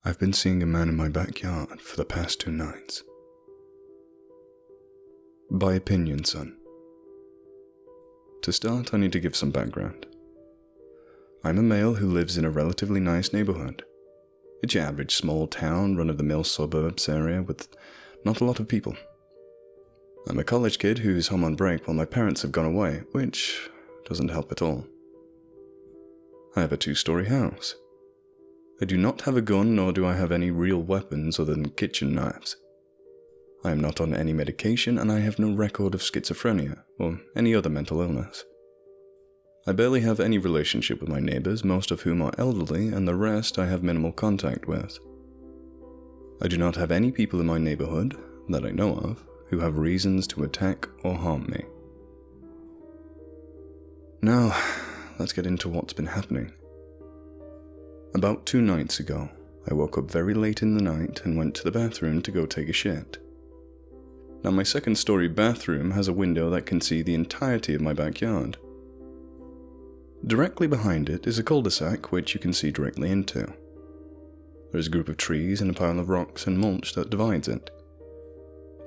I've been seeing a man in my backyard for the past 2 nights. By Opinionson. To start, I need to give some background. I'm a male who lives in a relatively nice neighborhood. It's your average small town, run-of-the-mill suburbs area with not a lot of people. I'm a college kid who's home on break while my parents have gone away, which doesn't help at all. I have a 2-story house. I do not have a gun, nor do I have any real weapons other than kitchen knives. I am not on any medication, and I have no record of schizophrenia or any other mental illness. I barely have any relationship with my neighbors, most of whom are elderly, and the rest I have minimal contact with. I do not have any people in my neighborhood, that I know of, who have reasons to attack or harm me. Now, let's get into what's been happening. About 2 nights ago, I woke up very late in the night and went to the bathroom to go take a shit. Now, my 2nd-story bathroom has a window that can see the entirety of my backyard. Directly behind it is a cul-de-sac which you can see directly into. There is a group of trees and a pile of rocks and mulch that divides it.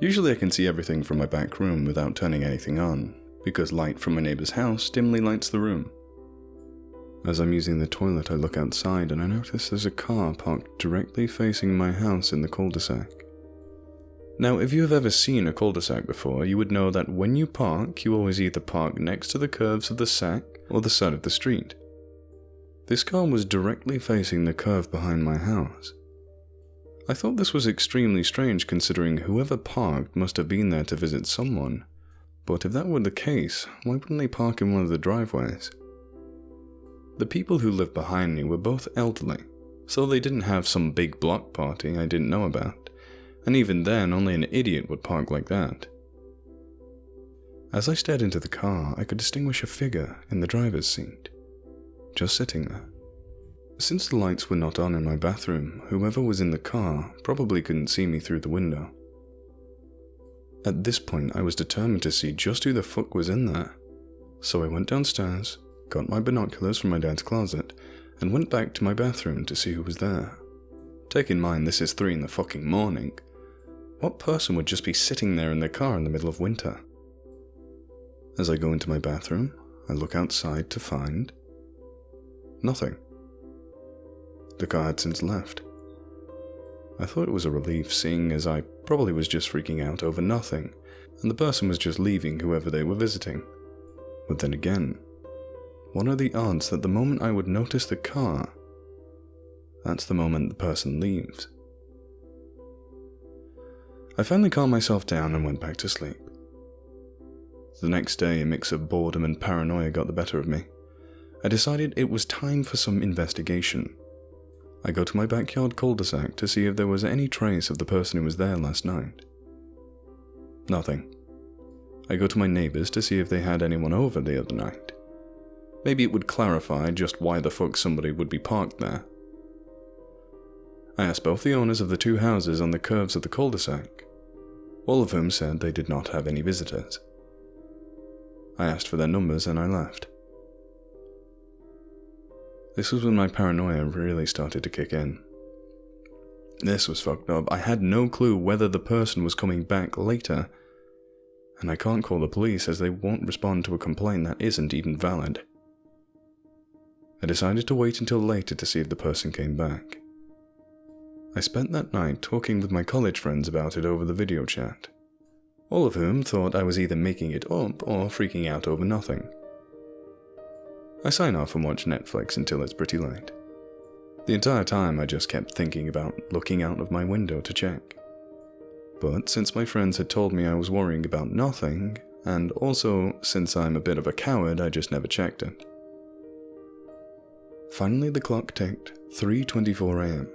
Usually I can see everything from my back room without turning anything on, because light from my neighbor's house dimly lights the room. As I'm using the toilet, I look outside and I notice there's a car parked directly facing my house in the cul-de-sac. Now, if you have ever seen a cul-de-sac before, you would know that when you park, you always either park next to the curves of the sac or the side of the street. This car was directly facing the curve behind my house. I thought this was extremely strange considering whoever parked must have been there to visit someone, but if that were the case, why wouldn't they park in one of the driveways? The people who lived behind me were both elderly, so they didn't have some big block party I didn't know about, and even then only an idiot would park like that. As I stared into the car, I could distinguish a figure in the driver's seat, just sitting there. Since the lights were not on in my bathroom, whoever was in the car probably couldn't see me through the window. At this point, I was determined to see just who the fuck was in there, so I went downstairs, got my binoculars from my dad's closet, and went back to my bathroom to see who was there. Take in mind this is 3 in the fucking morning. What person would just be sitting there in their car in the middle of winter? As I go into my bathroom, I look outside to find nothing. The car had since left. I thought it was a relief, seeing as I probably was just freaking out over nothing, and the person was just leaving whoever they were visiting. But then again, what are the odds that the moment I would notice the car, that's the moment the person leaves? I finally calmed myself down and went back to sleep. The next day, a mix of boredom and paranoia got the better of me. I decided it was time for some investigation. I go to my backyard cul-de-sac to see if there was any trace of the person who was there last night. Nothing. I go to my neighbors to see if they had anyone over the other night. Maybe it would clarify just why the fuck somebody would be parked there. I asked both the owners of the 2 houses on the curves of the cul-de-sac, all of whom said they did not have any visitors. I asked for their numbers and I left. This was when my paranoia really started to kick in. This was fucked up. I had no clue whether the person was coming back later, and I can't call the police as they won't respond to a complaint that isn't even valid. I decided to wait until later to see if the person came back. I spent that night talking with my college friends about it over the video chat, all of whom thought I was either making it up or freaking out over nothing. I sign off and watch Netflix until it's pretty late. The entire time I just kept thinking about looking out of my window to check. But since my friends had told me I was worrying about nothing, and also since I'm a bit of a coward, I just never checked it. Finally the clock ticked 3:24 AM,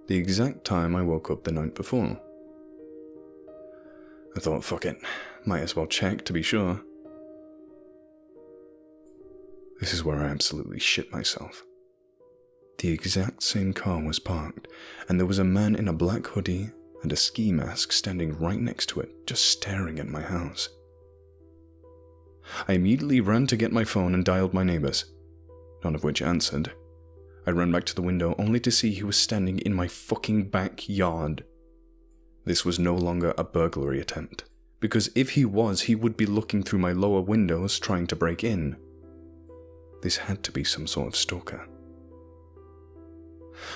the exact time I woke up the night before. I thought, fuck it, might as well check to be sure. This is where I absolutely shit myself. The exact same car was parked, and there was a man in a black hoodie and a ski mask standing right next to it, just staring at my house. I immediately ran to get my phone and dialed my neighbors, none of which answered. I ran back to the window only to see he was standing in my fucking backyard. This was no longer a burglary attempt, because if he was, he would be looking through my lower windows trying to break in. This had to be some sort of stalker.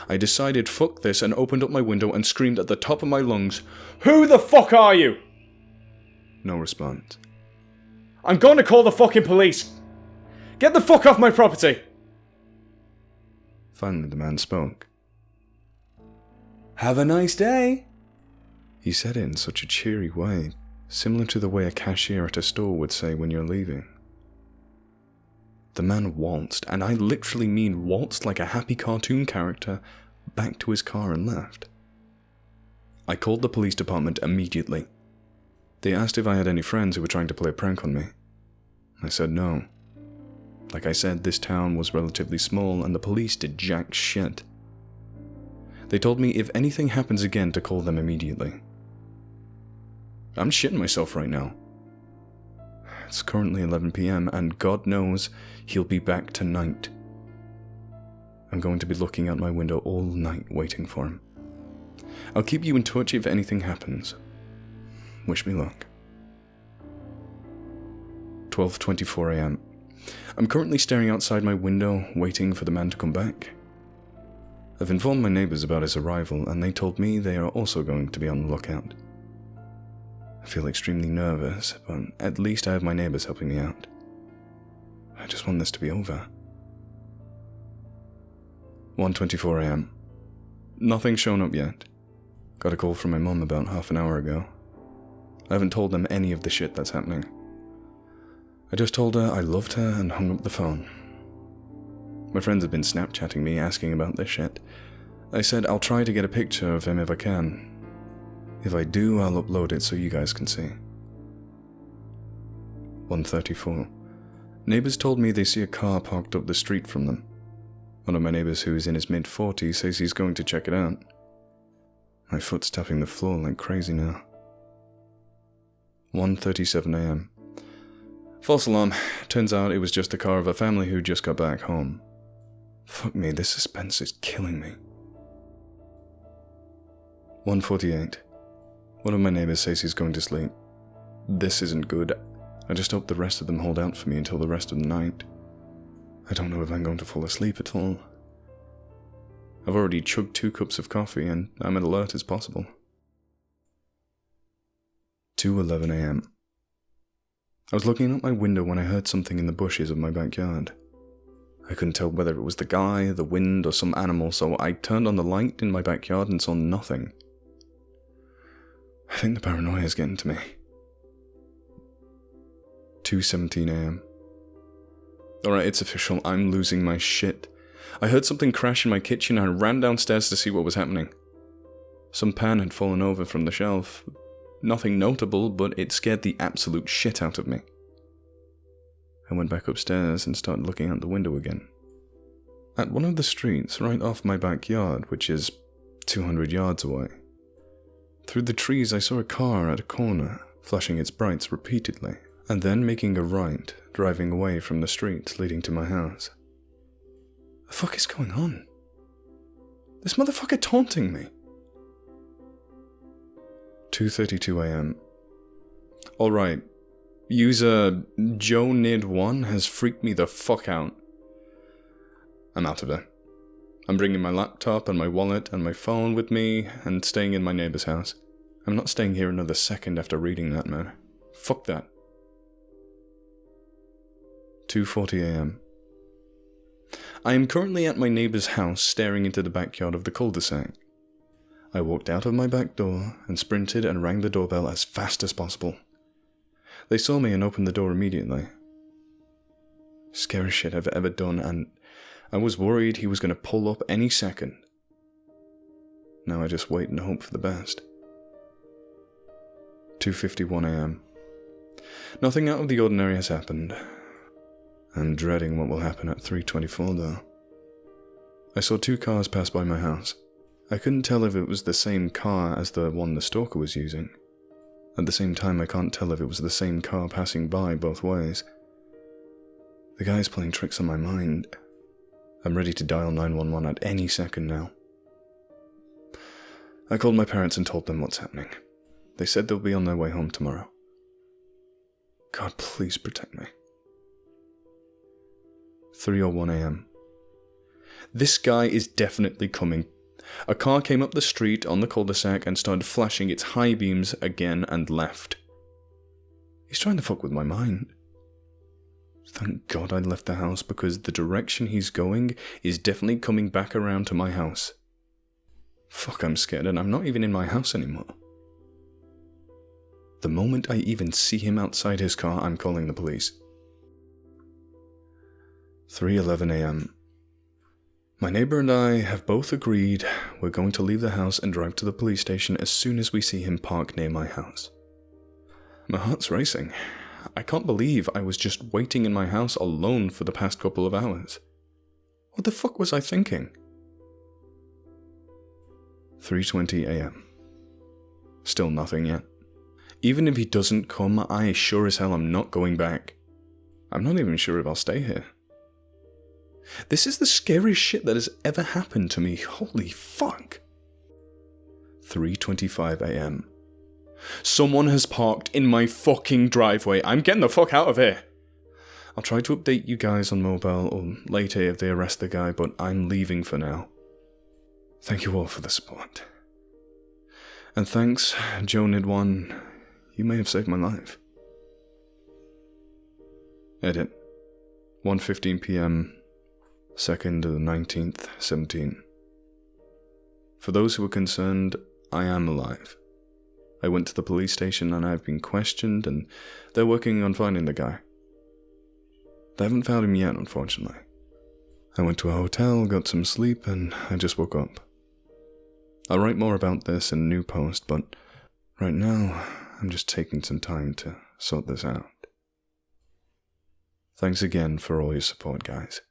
I decided fuck this and opened up my window and screamed at the top of my lungs, "Who the fuck are you?" No response. "I'm going to call the fucking police! Get the fuck off my property!" Finally the man spoke. "Have a nice day," he said it in such a cheery way, similar to the way a cashier at a store would say when you're leaving. The man waltzed, and I literally mean waltzed like a happy cartoon character, back to his car and left. I called the police department immediately. They asked if I had any friends who were trying to play a prank on me. I said no. Like I said, this town was relatively small and the police did jack shit. They told me if anything happens again to call them immediately. I'm shitting myself right now. It's currently 11 PM and God knows he'll be back tonight. I'm going to be looking out my window all night waiting for him. I'll keep you in touch if anything happens. Wish me luck. 12:24 AM. I'm currently staring outside my window, waiting for the man to come back. I've informed my neighbors about his arrival, and they told me they are also going to be on the lookout. I feel extremely nervous, but at least I have my neighbors helping me out. I just want this to be over. 1:24 AM. Nothing's shown up yet. Got a call from my mum about half an hour ago. I haven't told them any of the shit that's happening. I just told her I loved her and hung up the phone. My friends have been Snapchatting me asking about this shit. I said I'll try to get a picture of him if I can. If I do, I'll upload it so you guys can see. 1:34. Neighbors told me they see a car parked up the street from them. One of my neighbors, who is in his mid-40s, says he's going to check it out. My foot's tapping the floor like crazy now. 1:37 AM. False alarm. Turns out it was just the car of a family who just got back home. Fuck me, this suspense is killing me. 1:48. One of my neighbors says he's going to sleep. This isn't good. I just hope the rest of them hold out for me until the rest of the night. I don't know if I'm going to fall asleep at all. I've already chugged 2 cups of coffee and I'm as alert as possible. 2:11 AM. I was looking out my window when I heard something in the bushes of my backyard. I couldn't tell whether it was the guy, the wind, or some animal, so I turned on the light in my backyard and saw nothing. I think the paranoia is getting to me. 2:17 AM. Alright, it's official, I'm losing my shit. I heard something crash in my kitchen and I ran downstairs to see what was happening. Some pan had fallen over from the shelf. Nothing notable, but it scared the absolute shit out of me. I went back upstairs and started looking out the window again. At one of the streets right off my backyard, which is 200 yards away, through the trees I saw a car at a corner, flashing its brights repeatedly, and then making a right, driving away from the street leading to my house. The fuck is going on? This motherfucker taunting me. 2:32 AM. Alright, user JoeNid1 has freaked me the fuck out. I'm out of there. I'm bringing my laptop and my wallet and my phone with me and staying in my neighbor's house. I'm not staying here another second after reading that, man. Fuck that. 2:40 AM. I am currently at my neighbor's house staring into the backyard of the cul-de-sac. I walked out of my back door and sprinted and rang the doorbell as fast as possible. They saw me and opened the door immediately. Scariest shit I've ever done, and I was worried he was going to pull up any second. Now I just wait and hope for the best. 2:51 AM. Nothing out of the ordinary has happened. I'm dreading what will happen at 3:24 though. I saw 2 cars pass by my house. I couldn't tell if it was the same car as the one the stalker was using. At the same time, I can't tell if it was the same car passing by both ways. The guy's playing tricks on my mind. I'm ready to dial 911 at any second now. I called my parents and told them what's happening. They said they'll be on their way home tomorrow. God, please protect me. 3:01 a.m. This guy is definitely coming. A car came up the street on the cul-de-sac and started flashing its high beams again and left. He's trying to fuck with my mind. Thank God I left the house, because the direction he's going is definitely coming back around to my house. Fuck, I'm scared, and I'm not even in my house anymore. The moment I even see him outside his car, I'm calling the police. 3:11 a.m. My neighbor and I have both agreed we're going to leave the house and drive to the police station as soon as we see him park near my house. My heart's racing. I can't believe I was just waiting in my house alone for the past couple of hours. What the fuck was I thinking? 3:20 a.m. Still nothing yet. Even if he doesn't come, I sure as hell am not going back. I'm not even sure if I'll stay here. This is the scariest shit that has ever happened to me. Holy fuck. 3:25 a.m. Someone has parked in my fucking driveway. I'm getting the fuck out of here. I'll try to update you guys on mobile or later if they arrest the guy, but I'm leaving for now. Thank you all for the support. And thanks, Joe Nidwan. You may have saved my life. Edit. 1:15 p.m. 2nd of the 19th, 17. For those who are concerned, I am alive. I went to the police station and I've been questioned, and they're working on finding the guy. They haven't found him yet, unfortunately. I went to a hotel, got some sleep, and I just woke up. I'll write more about this in a new post, but right now, I'm just taking some time to sort this out. Thanks again for all your support, guys.